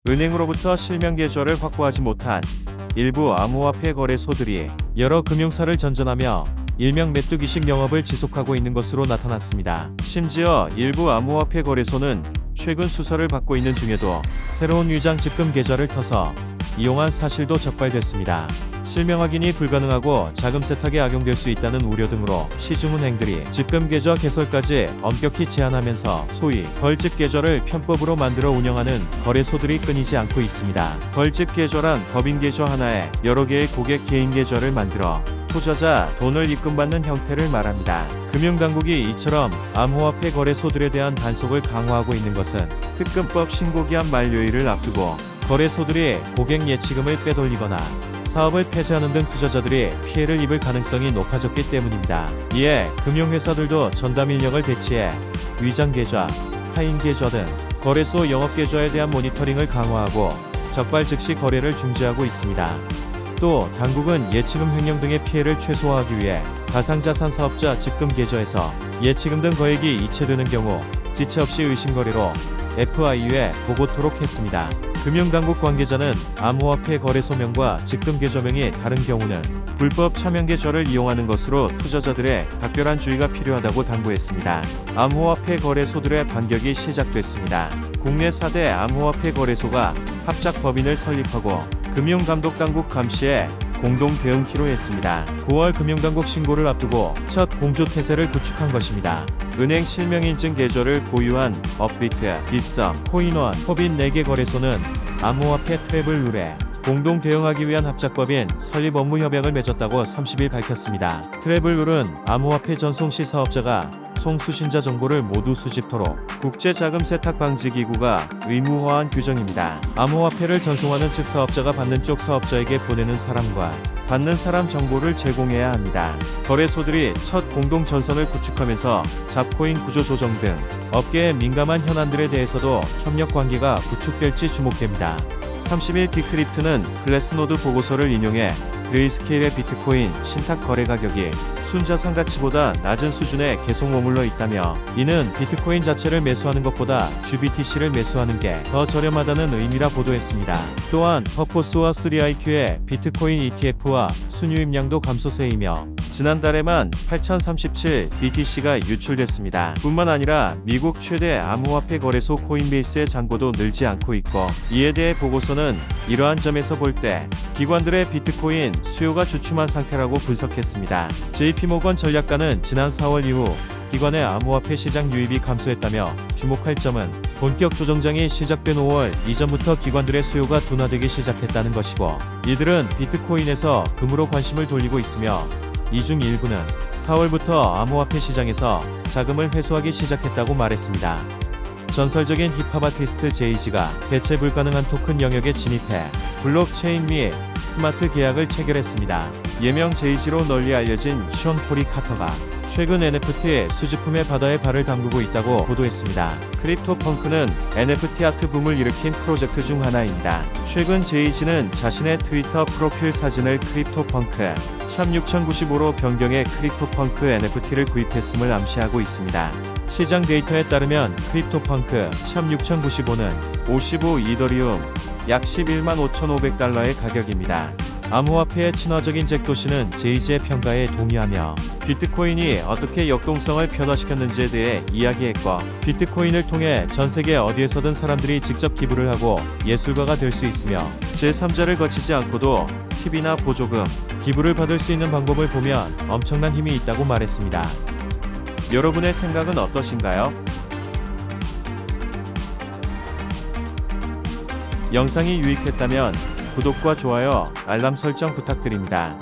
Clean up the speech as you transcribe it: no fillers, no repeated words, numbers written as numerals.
은행으로부터 실명 계좌를 확보하지 못한 일부 암호화폐 거래소들이 여러 금융사를 전전하며 일명 메뚜기식 영업을 지속하고 있는 것으로 나타났습니다. 심지어 일부 암호화폐 거래소는 최근 수사를 받고 있는 중에도 새로운 위장 집금 계좌를 터서 이용한 사실도 적발됐습니다. 실명 확인이 불가능하고 자금 세탁에 악용될 수 있다는 우려 등으로 시중은행들이 집금 계좌 개설까지 엄격히 제한하면서 소위 벌집 계좌를 편법으로 만들어 운영하는 거래소들이 끊이지 않고 있습니다. 벌집 계좌란 법인 계좌 하나에 여러 개의 고객 개인 계좌를 만들어 투자자 돈을 입금받는 형태를 말합니다. 금융당국이 이처럼 암호화폐 거래소들에 대한 단속을 강화하고 있는 것은 특금법 신고기한 만료일을 앞두고 거래소들이 고객 예치금을 빼돌리거나 사업을 폐쇄하는 등 투자자들이 피해를 입을 가능성이 높아졌기 때문입니다. 이에 금융회사들도 전담 인력을 배치해 위장 계좌, 하인 계좌 등 거래소 영업 계좌에 대한 모니터링을 강화하고 적발 즉시 거래를 중지하고 있습니다. 또 당국은 예치금 횡령 등의 피해를 최소화하기 위해 가상자산 사업자 집금 계좌에서 예치금 등 거액이 이체되는 경우 지체 없이 의심거래로 FIU에 보고토록 했습니다. 금융당국 관계자는 암호화폐 거래소명과 집금 계좌명이 다른 경우는 불법 차명 계좌를 이용하는 것으로 투자자들의 각별한 주의가 필요하다고 당부했습니다. 암호화폐 거래소들의 반격이 시작됐습니다. 국내 4대 암호화폐 거래소가 합작 법인을 설립하고 금융감독당국 감시에 공동 대응키로 했습니다. 9월 금융당국 신고를 앞두고 첫 공조태세를 구축한 것입니다. 은행 실명인증 계좌를 보유한 업비트, 빗썸, 코인원, 법인 4개 거래소는 암호화폐 트래블룰에 공동 대응하기 위한 합작법인 설립 업무 협약을 맺었다고 30일 밝혔습니다. 트래블룰은 암호화폐 전송 시 사업자가 송수신자 정보를 모두 수집토록 국제자금세탁방지기구가 의무화한 규정입니다. 암호화폐를 전송하는 측 사업자가 받는 쪽 사업자에게 보내는 사람과 받는 사람 정보를 제공해야 합니다. 거래소들이 첫 공동 전선을 구축하면서 잡코인 구조 조정 등 업계에 민감한 현안들에 대해서도 협력 관계가 구축될지 주목됩니다. 30일 디크립트는 글래스노드 보고서를 인용해 그레이스케일의 비트코인 신탁 거래 가격이 순자산 가치보다 낮은 수준에 계속 머물러 있다며 이는 비트코인 자체를 매수하는 것보다 GBTC를 매수하는 게 더 저렴하다는 의미라 보도했습니다. 또한 퍼포스와 3IQ의 비트코인 ETF와 순유입량도 감소세이며 지난달에만 8,037 BTC가 유출됐습니다. 뿐만 아니라 미국 최대 암호화폐 거래소 코인베이스의 잔고도 늘지 않고 있고 이에 대해 보고서는 이러한 점에서 볼 때 기관들의 비트코인 수요가 주춤한 상태라고 분석했습니다. JP모건 전략가는 지난 4월 이후 기관의 암호화폐 시장 유입이 감소했다며 주목할 점은 본격 조정장이 시작된 5월 이전부터 기관들의 수요가 둔화되기 시작했다는 것이고 이들은 비트코인에서 금으로 관심을 돌리고 있으며 이 중 일부는 4월부터 암호화폐 시장에서 자금을 회수하기 시작했다고 말했습니다. 전설적인 힙합 아티스트 제이지가 대체 불가능한 토큰 영역에 진입해 블록체인 및 스마트 계약을 체결했습니다. 예명 제이지로 널리 알려진 션 코리 카터가 최근 NFT 수집품의 바다에 발을 담그고 있다고 보도했습니다. 크립토펑크는 NFT 아트 붐을 일으킨 프로젝트 중 하나입니다. 최근 제이지는 자신의 트위터 프로필 사진을 크립토펑크 샵6095로 변경해 크립토펑크 NFT를 구입했음을 암시하고 있습니다. 시장 데이터에 따르면 크립토펑크 샵6095는 55 이더리움 약 11만 5,500달러의 가격입니다. 암호화폐의 친화적인 잭도시는 제이지의 평가에 동의하며 비트코인이 어떻게 역동성을 변화시켰는지에 대해 이야기했고 비트코인을 통해 전세계 어디에서든 사람들이 직접 기부를 하고 예술가가 될 수 있으며 제3자를 거치지 않고도 팁이나 보조금, 기부를 받을 수 있는 방법을 보면 엄청난 힘이 있다고 말했습니다. 여러분의 생각은 어떠신가요? 영상이 유익했다면 구독과 좋아요, 알람 설정 부탁드립니다.